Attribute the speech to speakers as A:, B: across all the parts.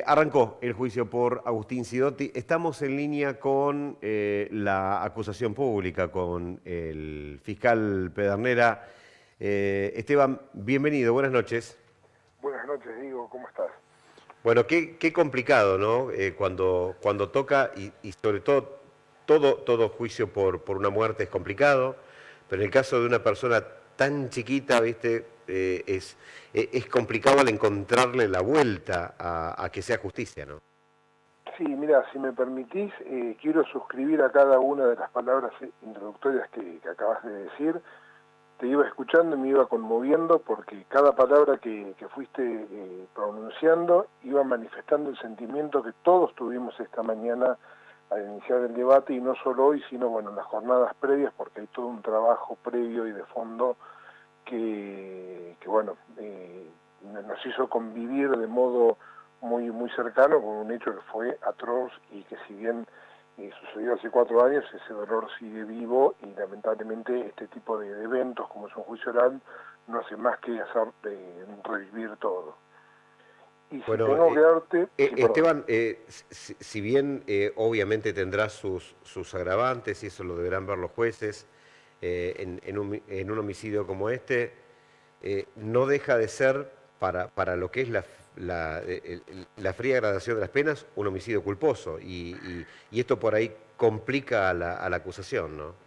A: Arrancó el juicio por Agustín Sidotti. Estamos en línea con la acusación pública, con el fiscal Pedernera. Esteban, bienvenido, buenas noches.
B: Buenas noches, Diego, ¿cómo estás?
A: Bueno, qué complicado, ¿no? Cuando toca, y sobre todo juicio por una muerte es complicado, pero en el caso de una persona tan chiquita, ¿viste? Es complicado al encontrarle la vuelta a que sea justicia, ¿no?
B: Sí, mira, si me permitís, quiero suscribir a cada una de las palabras introductorias que acabas de decir. Te iba escuchando y me iba conmoviendo porque cada palabra que fuiste pronunciando iba manifestando el sentimiento que todos tuvimos esta mañana al iniciar el debate, y no solo hoy, sino bueno, en las jornadas previas, porque hay todo un trabajo previo y de fondo que bueno, nos hizo convivir de modo muy cercano con un hecho que fue atroz y que, si bien sucedió hace 4 años, ese dolor sigue vivo, y lamentablemente este tipo de eventos, como es un juicio oral, no hace más que hacer revivir todo. Y si
A: Bueno,
B: tengo que darte... Sí, perdón.
A: Esteban, si bien obviamente tendrá sus agravantes, y eso lo deberán ver los jueces, en un homicidio como este, no deja de ser, para lo que es la fría gradación de las penas, un homicidio culposo, y esto por ahí complica a la acusación, ¿no?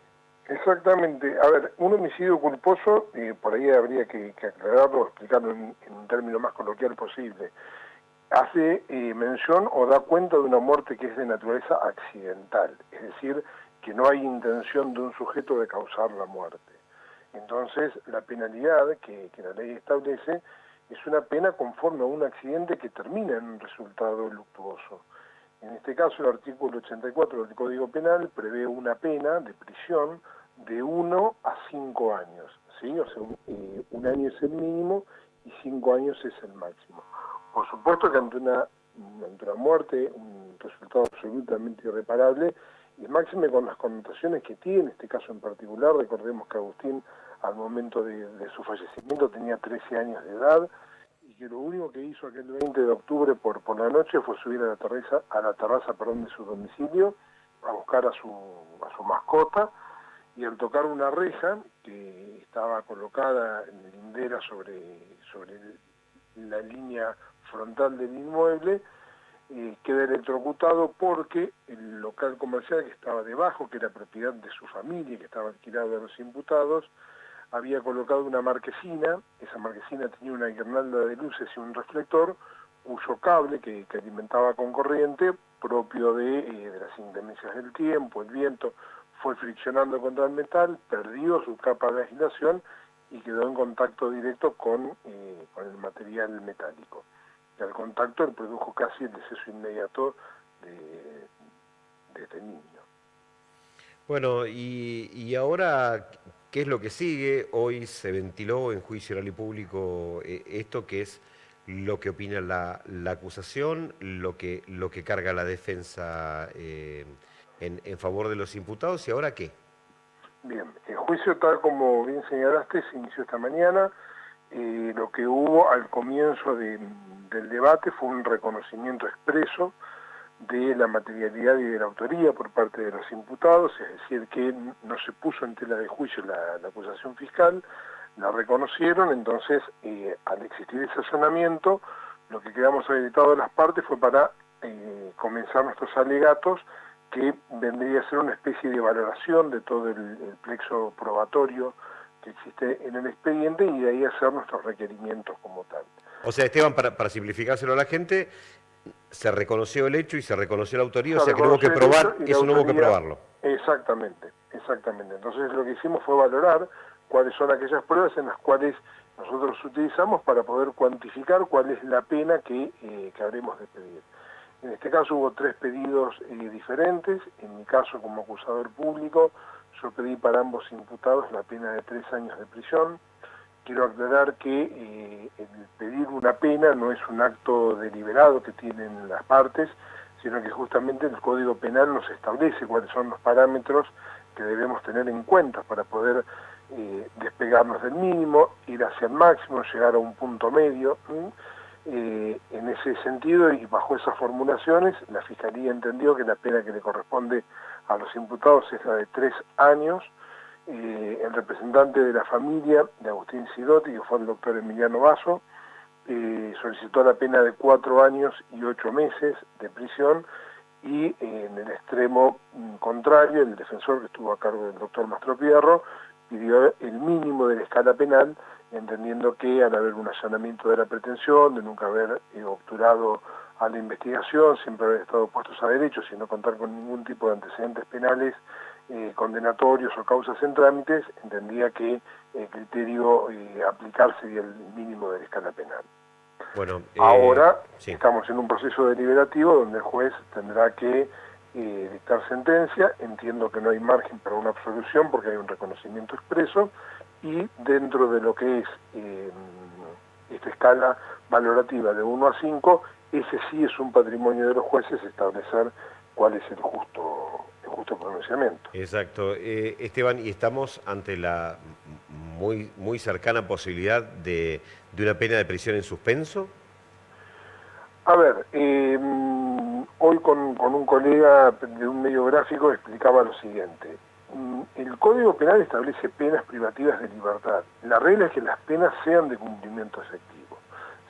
B: Exactamente. A ver, un homicidio culposo, por ahí habría que aclararlo o explicarlo en un término más coloquial posible. Hace mención o da cuenta de una muerte que es de naturaleza accidental, es decir, que no hay intención de un sujeto de causar la muerte. Entonces, la penalidad que la ley establece es una pena conforme a un accidente que termina en un resultado luctuoso. En este caso, el artículo 84 del Código Penal prevé una pena de prisión de 1 a 5 años, ¿sí? O sea, un año es el mínimo y 5 años es el máximo. Por supuesto que ante una muerte, un resultado absolutamente irreparable, y máxime con las connotaciones que tiene este caso en particular. Recordemos que Agustín, al momento de su fallecimiento, tenía 13 años de edad, y que lo único que hizo aquel 20 de octubre por la noche fue subir a la terraza de su domicilio a buscar a su mascota, y al tocar una reja que estaba colocada en lindera sobre la línea frontal del inmueble, queda electrocutado porque el local comercial que estaba debajo, que era propiedad de su familia, que estaba alquilado de los imputados, había colocado una marquesina. Esa marquesina tenía una guirnalda de luces y un reflector, cuyo cable que alimentaba con corriente, propio de las inclemencias del tiempo, el viento, fue friccionando contra el metal, perdió su capa de aislación y quedó en contacto directo con el material metálico. Y al contacto le produjo casi el deceso inmediato de este niño.
A: Bueno, y ahora, ¿qué es lo que sigue? Hoy se ventiló en juicio oral y público esto, que es lo que opina la acusación, lo que carga la defensa en favor de los imputados. ¿Y ahora qué?
B: Bien, el juicio, tal como bien señalaste, se inició esta mañana. Lo que hubo al comienzo del debate fue un reconocimiento expreso de la materialidad y de la autoría por parte de los imputados, es decir, que no se puso en tela de juicio la acusación fiscal, la reconocieron. Entonces, al existir ese allanamiento, lo que quedamos habilitados las partes fue para comenzar nuestros alegatos, que vendría a ser una especie de valoración de todo el plexo probatorio que existe en el expediente, y de ahí hacer nuestros requerimientos como tal.
A: O sea, Esteban, para simplificárselo a la gente, se reconoció el hecho y se reconoció la autoría, o
B: Se
A: sea que no hubo que
B: reconoció el hecho
A: probar,
B: y la
A: eso no hubo que
B: autoría,
A: probarlo.
B: exactamente. Entonces, lo que hicimos fue valorar cuáles son aquellas pruebas en las cuales nosotros utilizamos para poder cuantificar cuál es la pena que habremos de pedir. En este caso hubo 3 pedidos diferentes. En mi caso, como acusador público, yo pedí para ambos imputados la pena de 3 años de prisión. Quiero aclarar que el pedir una pena no es un acto deliberado que tienen las partes, sino que justamente el Código Penal nos establece cuáles son los parámetros que debemos tener en cuenta para poder despegarnos del mínimo, ir hacia el máximo, llegar a un punto medio. En ese sentido y bajo esas formulaciones, la Fiscalía entendió que la pena que le corresponde a los imputados es la de 3 años. El representante de la familia de Agustín Sidotti, que fue el doctor Emiliano Basso, solicitó la pena de 4 años y 8 meses de prisión, y en el extremo contrario, el defensor, que estuvo a cargo del doctor Mastropierro, pidió el mínimo de la escala penal, entendiendo que al haber un allanamiento de la pretensión, de nunca haber obturado a la investigación, siempre haber estado puestos a derechos y no contar con ningún tipo de antecedentes penales condenatorios o causas en trámites, entendía que el criterio a aplicar sería el mínimo de la escala penal.
A: Bueno,
B: ahora
A: sí.
B: Estamos en un proceso deliberativo donde el juez tendrá que dictar sentencia. Entiendo que no hay margen para una absolución porque hay un reconocimiento expreso, y dentro de lo que es esta escala valorativa de 1 a 5, ese sí es un patrimonio de los jueces establecer cuál es el justo pronunciamiento.
A: Exacto. Esteban, y estamos ante la muy cercana posibilidad de una pena de prisión en suspenso.
B: A ver, hoy con un colega de un medio gráfico explicaba lo siguiente. El Código Penal establece penas privativas de libertad. La regla es que las penas sean de cumplimiento efectivo.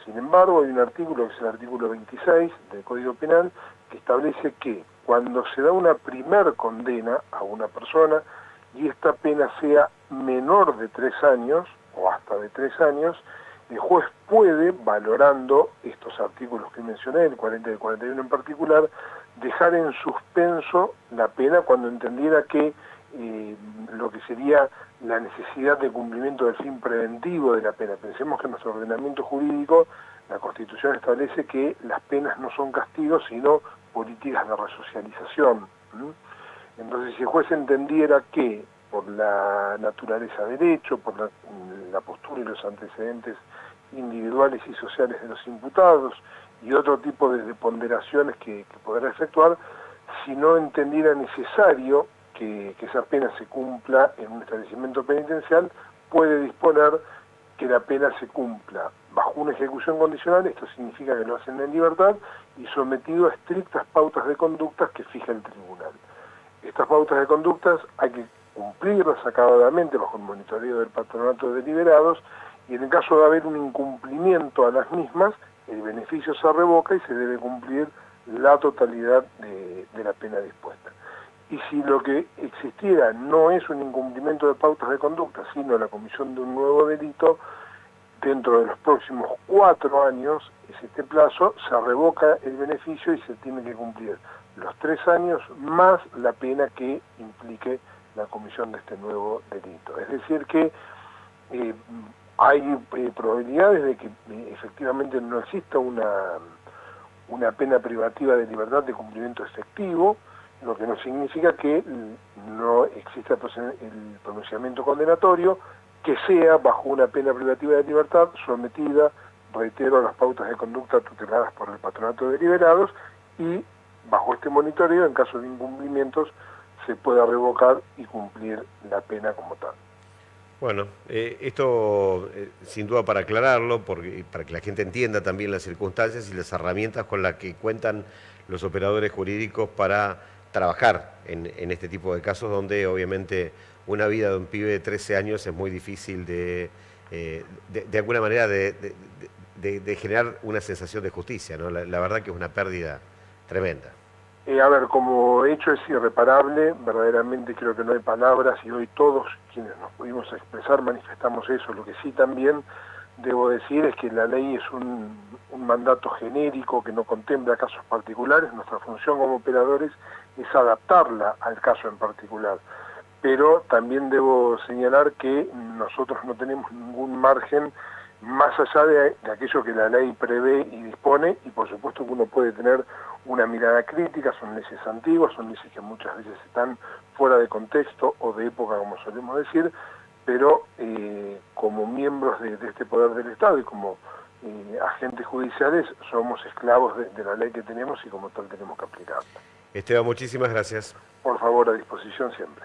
B: Sin embargo, hay un artículo, que es el artículo 26 del Código Penal, que establece que cuando se da una primer condena a una persona y esta pena sea menor de 3 años o hasta de 3 años, el juez puede, valorando estos artículos que mencioné, el 40 y el 41 en particular, dejar en suspenso la pena cuando entendiera que lo que sería la necesidad de cumplimiento del fin preventivo de la pena. Pensemos que en nuestro ordenamiento jurídico la Constitución establece que las penas no son castigos, sino políticas de resocialización. Entonces, si el juez entendiera que por la naturaleza del hecho, por la postura y los antecedentes individuales y sociales de los imputados y otro tipo de ponderaciones que podrá efectuar, si no entendiera necesario que esa pena se cumpla en un establecimiento penitencial, puede disponer que la pena se cumpla bajo una ejecución condicional. Esto significa que lo hacen en libertad y sometido a estrictas pautas de conductas que fija el tribunal. Estas pautas de conductas hay que cumplirlas acabadamente bajo el monitoreo del Patronato de Liberados, y en el caso de haber un incumplimiento a las mismas, el beneficio se revoca y se debe cumplir la totalidad de la pena dispuesta. Y si lo que existiera no es un incumplimiento de pautas de conducta, sino la comisión de un nuevo delito, dentro de los próximos 4 años, es este plazo, se revoca el beneficio y se tiene que cumplir los 3 años más la pena que implique la comisión de este nuevo delito. Es decir que hay probabilidades de que efectivamente no exista una pena privativa de libertad de cumplimiento efectivo, lo que no significa que no exista el pronunciamiento condenatorio, que sea bajo una pena privativa de libertad sometida, reitero, a las pautas de conducta tuteladas por el Patronato de Liberados, y bajo este monitoreo, en caso de incumplimientos, se pueda revocar y cumplir la pena como tal.
A: Bueno, esto sin duda para aclararlo, porque, para que la gente entienda también las circunstancias y las herramientas con las que cuentan los operadores jurídicos para trabajar en este tipo de casos, donde obviamente una vida de un pibe de 13 años es muy difícil de alguna manera de generar una sensación de justicia, ¿no? La verdad que es una pérdida tremenda.
B: A ver, como hecho es irreparable, verdaderamente creo que no hay palabras, y hoy todos quienes nos pudimos expresar manifestamos eso. Lo que sí también debo decir es que la ley es un mandato genérico que no contempla casos particulares. Nuestra función como operadores es adaptarla al caso en particular. Pero también debo señalar que nosotros no tenemos ningún margen más allá de aquello que la ley prevé y dispone, y por supuesto que uno puede tener una mirada crítica. Son leyes antiguas, son leyes que muchas veces están fuera de contexto o de época, como solemos decir, pero como miembros de este poder del Estado y como agentes judiciales somos esclavos de la ley que tenemos, y como tal tenemos que aplicarla.
A: Esteban, muchísimas gracias.
B: Por favor, a disposición siempre.